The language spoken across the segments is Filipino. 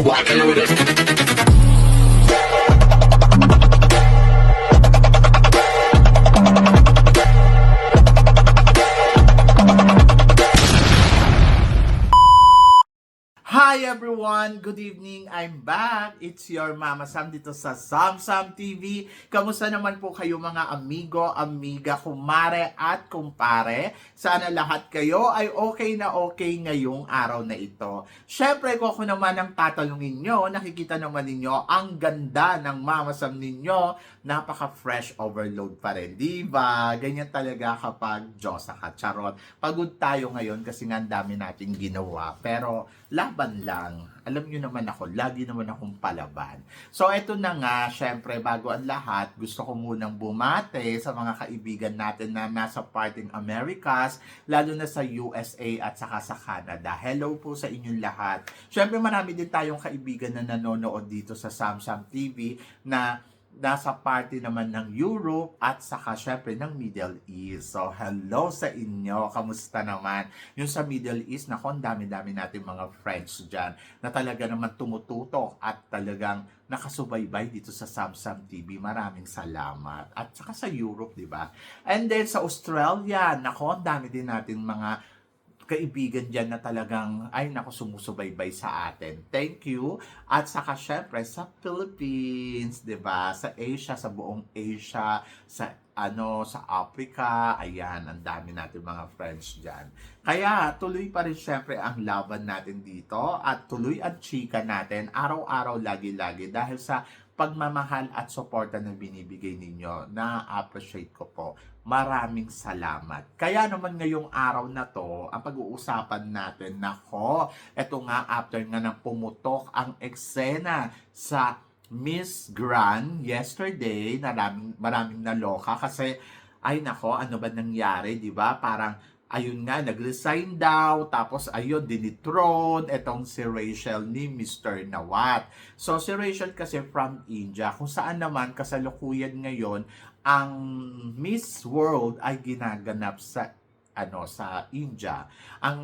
walking with it. Hi everyone! Good evening! I'm back! It's your Mama Sam dito sa Sam TV. Kamusta naman po kayo mga amigo, amiga, kumare at kumpare? Sana lahat kayo ay okay na okay ngayong araw na ito. Syempre kung ako naman ang tatanungin nyo, nakikita naman ninyo ang ganda ng Mama Sam ninyo. Napaka-fresh overload pa rin, diba? Ganyan talaga kapag Diyosa ka, charot. Pagod tayo ngayon kasi nga ang dami nating ginawa. Pero laban lang. Alam nyo naman ako, lagi naman akong palaban. So, eto na nga, syempre, bago ang lahat, gusto ko munang bumate sa mga kaibigan natin na nasa part in Americas, lalo na sa USA at saka sa Canada. Hello po sa inyong lahat. Syempre, marami din tayong kaibigan na nanonood dito sa Sam TV na nasa party naman ng Europe at saka syempre ng Middle East. So, hello sa inyo. Kamusta naman? Yung sa Middle East, nako, ang dami-dami natin mga friends dyan na talaga naman tumututok at talagang nakasubaybay dito sa Sam TV. Maraming salamat. At saka sa Europe, di ba? And then sa Australia, nako, ang dami din natin mga kaibigan dyan na talagang, ay naku, sumusubaybay sa atin. Thank you. At saka syempre sa Philippines, 'di ba? Sa Asia, sa buong Asia, sa Africa, ayan, ang dami natin mga friends dyan. Kaya tuloy pa rin syempre ang laban natin dito at tuloy ang chika natin araw-araw, lagi-lagi dahil sa pagmamahal at suporta na binibigay ninyo. Na-appreciate ko po. Maraming salamat. Kaya naman ngayong araw na to, ang pag-uusapan natin, nako, eto nga after nga nang pumutok ang eksena sa Miss Grand yesterday, maraming naloka kasi, ay nako, ano ba nangyari, di ba? Parang, ayun nga, nag-resign daw, tapos ayun, dinithrone, etong si Rachel ni Mr. Nawat. So, si Rachel kasi from India, kung saan naman kasalukuyan ngayon, ang Miss World ay ginaganap sa sa India. Ang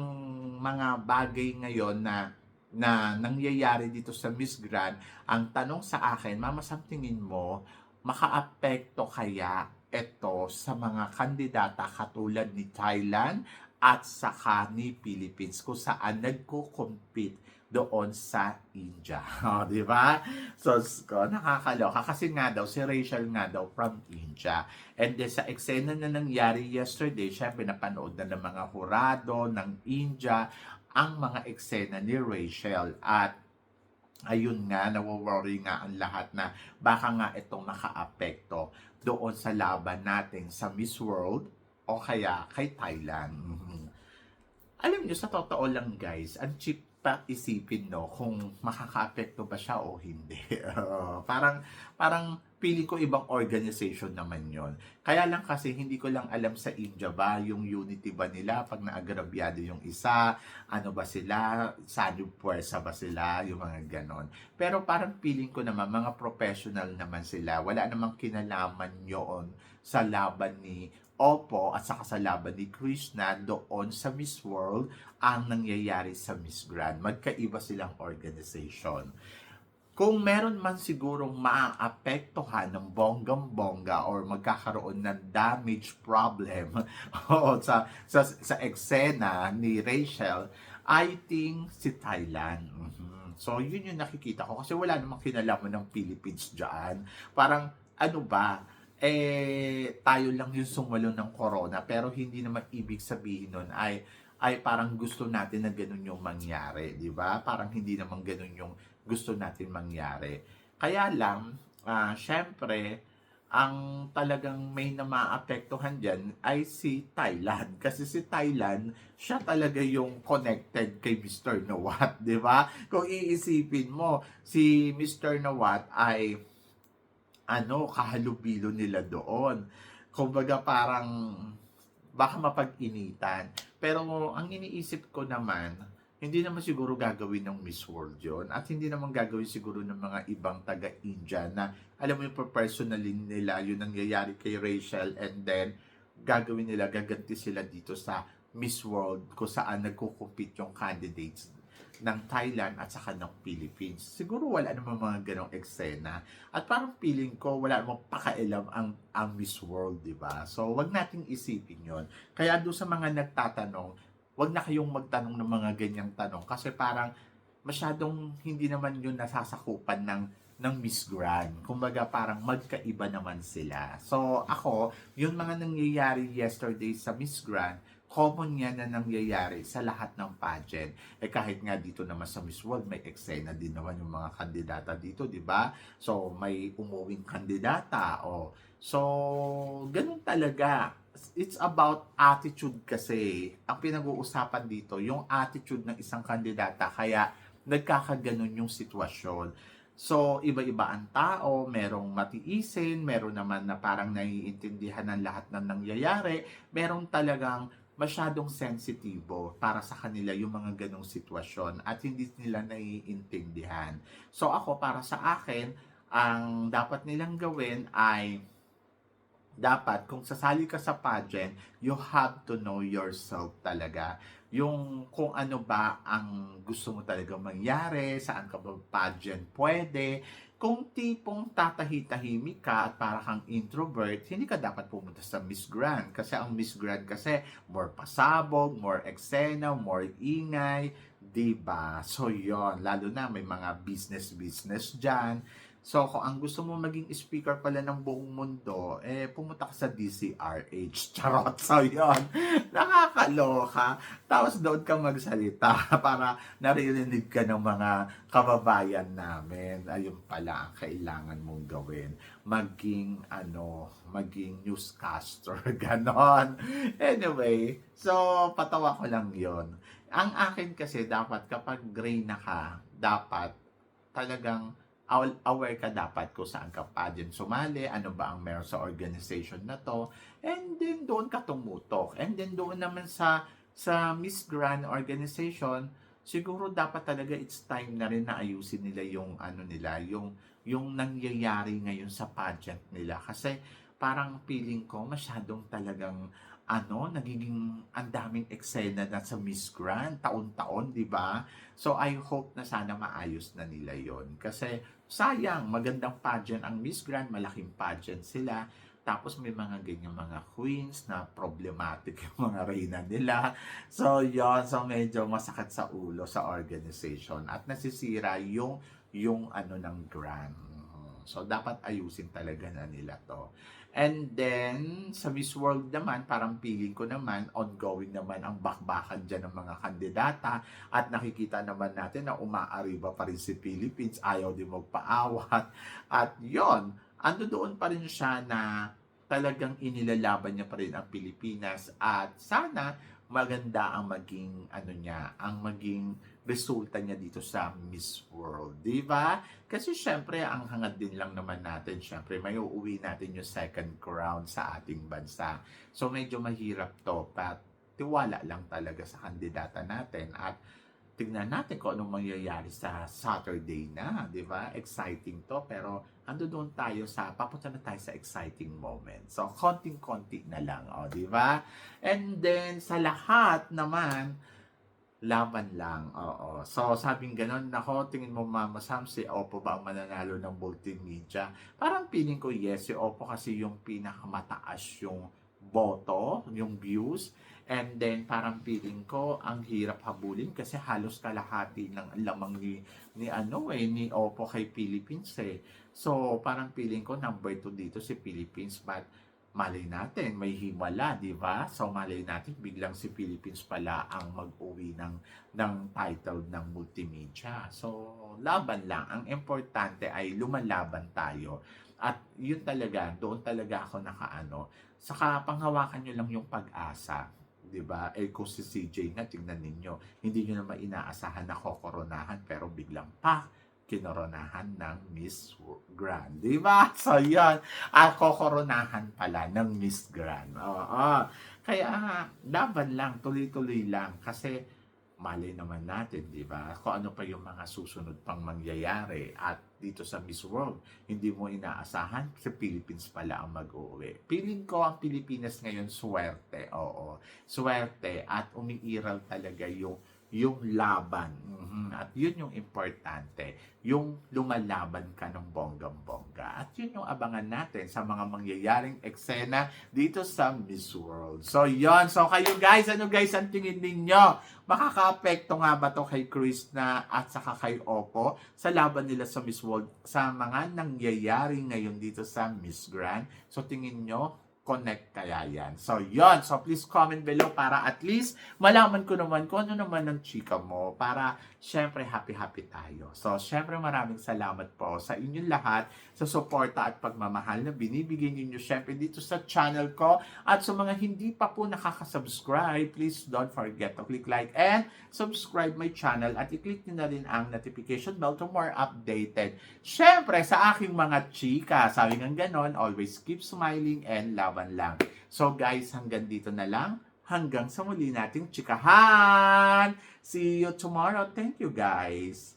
mga bagay ngayon na nangyayari dito sa Miss Grand, ang tanong sa akin, Mama, sa tingin mo, makaapekto kaya ito sa mga kandidata katulad ni Thailand at saka ni Philippines kung saan nagko-compete doon sa India. O, di ba? So, nakakaloka kasi nga daw, si Rachel nga daw from India. And then sa eksena na nangyari yesterday, syempre napanood na ng mga hurado ng India ang mga eksena ni Rachel. At ayun nga, nawo-worry nga ang lahat na baka nga itong makaapekto doon sa laban natin sa Miss World o kaya kay Thailand. Alam niyo, sa totoo lang guys, ang cheap pa isipin, no, kung makakaapekto ba siya o hindi. Parang feeling ko ibang organization naman yon. Kaya lang kasi hindi ko lang alam sa India ba, yung unity ba nila pag naagrabyado yung isa, ano ba sila, saan yung puwersa ba sila, yung mga ganon. Pero parang feeling ko naman, mga professional naman sila. Wala namang kinalaman yon sa laban ni Oppo at saka sa laban ni Krishna doon sa Miss World ang nangyayari sa Miss Grand. Magkaiba silang organization. Kung meron man sigurong maaapektuhan ng bonggang-bongga or magkakaroon ng damage problem o sa eksena ni Rachel, I think si Thailand. So, yun yung nakikita ko kasi wala namang kinalaman ng Philippines dyan. Parang, ano ba, tayo lang yung sumalo ng corona pero hindi naman ibig sabihin nun ay parang gusto natin na ganun yung mangyari, di ba? Parang hindi naman ganun yung gusto natin mangyari. Kaya lang, syempre, ang talagang may na maapektuhan dyan ay si Thailand. Kasi si Thailand, siya talaga yung connected kay Mr. Nawat, di ba? Kung iisipin mo, si Mr. Nawat ay kahalubilo nila doon. Kumbaga parang baka mapag-initan. Pero ang iniisip ko naman, hindi naman siguro gagawin ng Miss World yun. At hindi naman gagawin siguro ng mga ibang taga-India na alam mo yung personally nila yung nangyayari kay Rachel and then gagawin nila, gaganti sila dito sa Miss World kung saan nagko-compete yung candidates ng Thailand at saka ng Philippines. Siguro wala namang mga ganong eksena. At parang feeling ko wala namang pakailam ang Miss World, di ba? So, wag nating isipin yon. Kaya doon sa mga nagtatanong, wag na kayong magtanong ng mga ganyang tanong kasi parang masyadong hindi naman yun nasasakupan ng Miss Grand. Kumbaga parang magkaiba naman sila. So ako, yung mga nangyayari yesterday sa Miss Grand, common yan na nangyayari sa lahat ng pageant. Kahit nga dito naman sa Miss World, may eksena din naman yung mga kandidata dito, di ba? So may umuwing kandidata. So, ganun talaga. It's about attitude kasi. Ang pinag-uusapan dito, yung attitude ng isang kandidata. Kaya nagkakaganon yung sitwasyon. So, iba-iba ang tao, merong matiisin, meron naman na parang naiintindihan ng lahat ng nangyayari, merong talagang masyadong sensitibo para sa kanila yung mga ganong sitwasyon at hindi nila naiintindihan. So, ako, para sa akin, ang dapat nilang gawin ay dapat kung sasali ka sa pageant, you have to know yourself talaga. Yung kung ano ba ang gusto mo talaga mangyari, saan ka ba pageant pwede. Kung tipong tatahi-tahimik ka at para kang introvert, hindi ka dapat pumunta sa Miss Grand. Kasi ang Miss Grand kasi more pasabog, more eksena, more ingay, diba? So yon, lalo na may mga business dyan. So, kung ang gusto mo maging speaker pala ng buong mundo, pumunta ka sa DCRH. Charot. So, yun. Nakakaloka. Tapos doon ka magsalita para naririnig ka ng mga kababayan namin. Ayun pala ang kailangan mong gawin. Maging newscaster. Ganon. Anyway, so, patawa ko lang yon. Ang akin kasi dapat kapag gray na ka, dapat talagang aware ka dapat kung saan ka pageant sumali, ano ba ang meron sa organization na to, and then doon ka tumutok. And then doon naman sa Miss Grand organization, siguro dapat talaga it's time na rin na ayusin nila yung yung nangyayari ngayon sa pageant nila kasi parang feeling ko masyadong talagang nagiging ang daming eksena na sa Miss Grand, taon-taon, di ba? So, I hope na sana maayos na nila yon. Kasi, sayang, magandang pageant ang Miss Grand, malaking pageant sila. Tapos, may mga ganyan mga queens na problematic yung mga reyna nila. So, yon. So, medyo masakit sa ulo sa organization. At nasisira yung ng Grand. So, dapat ayusin talaga na nila to. And then, sa Miss World naman, parang feeling ko naman, ongoing naman ang bakbakan dyan ng mga kandidata. At nakikita naman natin na umaariba pa rin si Philippines, ayaw din magpaawat. At yon, doon pa rin siya na talagang inilalaban niya pa rin ang Pilipinas. At sana maganda ang maging ang maging resulta niya dito sa Miss World, di ba? Kasi syempre ang hangad din lang naman natin, syempre may uuwi natin yung second crown sa ating bansa. So medyo mahirap to, but tiwala lang talaga sa kandidata natin at tingnan natin kung anong mangyayari sa Saturday na, di ba? Exciting to, pero doon tayo papunta na tayo sa exciting moment. So, konting-konti na lang, di ba? And then, sa lahat naman, laban lang, oo. So, sabing ganon, nako, tingin mo Mama Sam, si Oppo ba ang mananalo ng multimedia? Parang feeling ko, yes, si Oppo kasi yung pinakamataas yung boto, yung views. And then, parang feeling ko, ang hirap habulin kasi halos kalahati ng lamang ni Oppo kay Philippines eh. So, parang feeling ko, number 2 dito si Philippines, but malay natin, may himala, di ba? So, malay natin, biglang si Philippines pala ang mag-uwi ng title ng multimedia. So, laban lang. Ang importante ay lumalaban tayo. At yun talaga, doon talaga ako Saka, panghawakan nyo lang yung pag-asa. Di ba? Kung si CJ nga, tingnan ninyo, hindi nyo naman inaasahan na kokoronahan, pero biglang kinoronahan ng Miss Grand. Di ba? So, yan. Kokoronahan pala ng Miss Grand. Oo. Kaya, laban lang, tuloy-tuloy lang. Kasi, malay naman natin, di ba? Kung ano pa yung mga susunod pang mangyayari. At dito sa Miss World, hindi mo inaasahan, sa Philippines pala ang mag-uwi. Feeling ko ang Pilipinas ngayon, swerte. Oo. Swerte. At umiiral talaga yung laban. At yun yung importante, yung lumalaban ka ng bonggang-bongga. At yun yung abangan natin sa mga mangyayaring eksena dito sa Miss World. So yun, so kayo guys, ano guys ang tingin ninyo? Makaka-apekto nga ba to kay Krishna at saka kay Oppo sa laban nila sa Miss World sa mga nangyayari ngayon dito sa Miss Grand? So tingin nyo, connect kaya yan. So, yon. So, please comment below para at least malaman ko naman kung ano naman ang chika mo para syempre happy-happy tayo. So, syempre maraming salamat po sa inyong lahat sa suporta at pagmamahal na binibigay ninyo syempre dito sa channel ko. At sa mga hindi pa po nakaka-subscribe, please don't forget to click like and subscribe my channel at i-click nyo na rin ang notification bell to more updated. Syempre, sa aking mga chika, sabi ng ganon, always keep smiling and laban lang. So guys, hanggang dito na lang. Hanggang sa muli nating chikahan. See you tomorrow. Thank you guys.